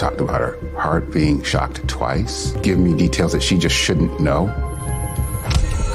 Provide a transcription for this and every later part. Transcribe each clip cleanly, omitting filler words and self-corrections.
talked about her heart being shocked twice, give me details that she just shouldn't know.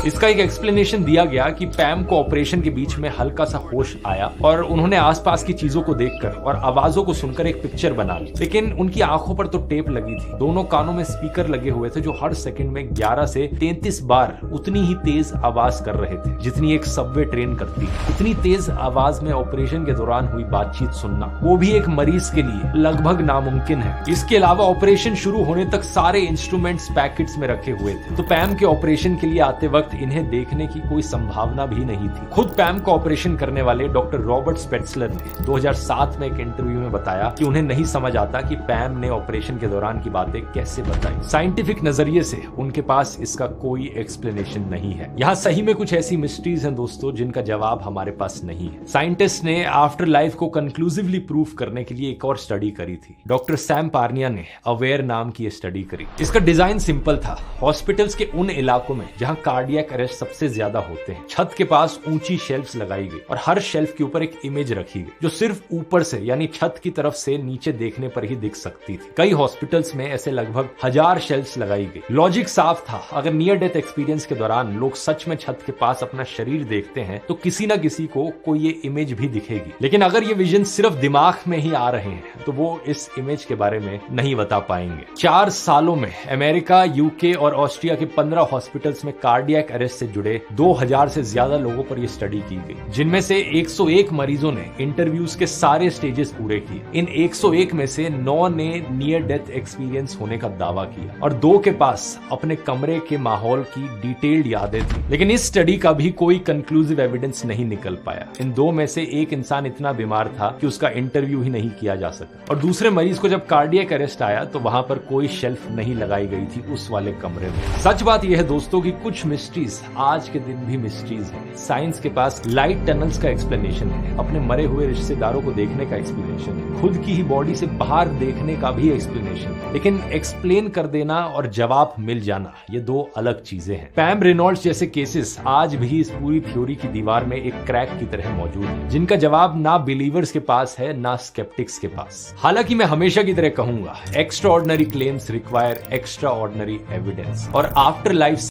इसका एक explanation दिया गया कि पैम को ऑपरेशन के बीच में हल्का सा होश आया और उन्होंने आसपास की चीजों को देखकर और आवाजों को सुनकर एक पिक्चर बना ली। लेकिन उनकी आंखों पर तो टेप लगी थी, दोनों कानों में स्पीकर लगे हुए थे जो हर सेकंड में 11 से 33 बार उतनी ही तेज आवाज कर रहे थे जितनी एक सबवे ट्रेन करती है। इतनी तेज आवाज में ऑपरेशन के दौरान हुई बातचीत सुनना, वो भी एक मरीज के लिए, लगभग नामुमकिन है। इसके अलावा ऑपरेशन शुरू होने तक सारे इंस्ट्रूमेंट्स पैकेट्स में रखे हुए थे, तो पैम के ऑपरेशन के लिए आते वक्त इन्हें देखने की कोई संभावना भी नहीं थी। खुद पैम का ऑपरेशन करने वाले डॉक्टर रॉबर्ट स्पेट्सलर ने 2007 में एक इंटरव्यू में बताया कि उन्हें नहीं समझ आता कि पैम ने ऑपरेशन के दौरान की बातें कैसे बताई। साइंटिफिक नजरिए से उनके पास इसका कोई एक्सप्लेनेशन नहीं है। यहाँ सही में कुछ ऐसी मिस्ट्रीज हैं दोस्तों जिनका जवाब हमारे पास नहीं है। साइंटिस्ट ने आफ्टर लाइफ को कंक्लूसिवली प्रूव करने के लिए एक और स्टडी करी थी। डॉक्टर सैम पार्निया ने अवेयर नाम की स्टडी करी। इसका डिजाइन सिंपल था। हॉस्पिटल्स के उन इलाकों में जहां कार्डियक अरेस्ट सबसे ज्यादा होते हैं, छत के पास ऊंची शेल्फ्स लगाई गई और हर शेल्फ के ऊपर एक इमेज रखी गई जो सिर्फ ऊपर से यानी छत की तरफ से नीचे देखने पर ही दिख सकती थी। कई हॉस्पिटल्स में ऐसे लगभग 1000 शेल्फ्स लगाई गई। लॉजिक साफ था, अगर नियर डेथ एक्सपीरियंस के दौरान लोग सच में छत के पास अपना शरीर देखते हैं तो किसी न किसी को कोई ये इमेज भी दिखेगी। लेकिन अगर ये विजन सिर्फ दिमाग में ही आ रहे हैं तो वो इस इमेज के बारे में नहीं बता पाएंगे। 4 सालों में अमेरिका, यूके और ऑस्ट्रिया के 15 हॉस्पिटल्स में कार्डियक अरेस्ट से जुड़े 2000 से ज्यादा लोगों पर यह स्टडी की गई, जिनमें से 101 मरीजों ने इंटरव्यूज के सारे स्टेजेस पूरे किए। इन 101 में से 9 ने नियर डेथ एक्सपीरियंस होने का दावा किया और 2 के पास अपने कमरे के माहौल की डिटेल्ड यादें थी। लेकिन इस स्टडी का भी कोई कंक्लूसिव एविडेंस नहीं निकल पाया। इन 2 में से एक इंसान इतना बीमार था कि उसका इंटरव्यू ही नहीं किया जा सका और दूसरे मरीज को जब कार्डियक अरेस्ट आया तो वहां पर कोई शेल्फ नहीं लगाई गई थी उस वाले कमरे में। सच बात यह है दोस्तों कि कुछ मिस्ट्रीज आज के दिन भी मिस्ट्रीज है। साइंस के पास लाइट टनल्स का एक्सप्लेनेशन है, अपने मरे हुए रिश्तेदारों को देखने का एक्सप्लेनेशन है, खुद की ही बॉडी से बाहर देखने का भी एक्सप्लेनेशन है। लेकिन एक्सप्लेन कर देना और जवाब मिल जाना ये 2 अलग चीजें हैं। पैम रेनॉल्ड्स जैसे केसेस आज भी इस पूरी थ्योरी की दीवार में एक क्रैक की तरह मौजूद है, जिनका जवाब ना बिलीवर्स के पास है ना स्केप्टिक्स के पास। हालांकि मैं हमेशा की तरह कहूंगा, extra ordinary claims require extra ordinary evidence और आफ्टर लाइफ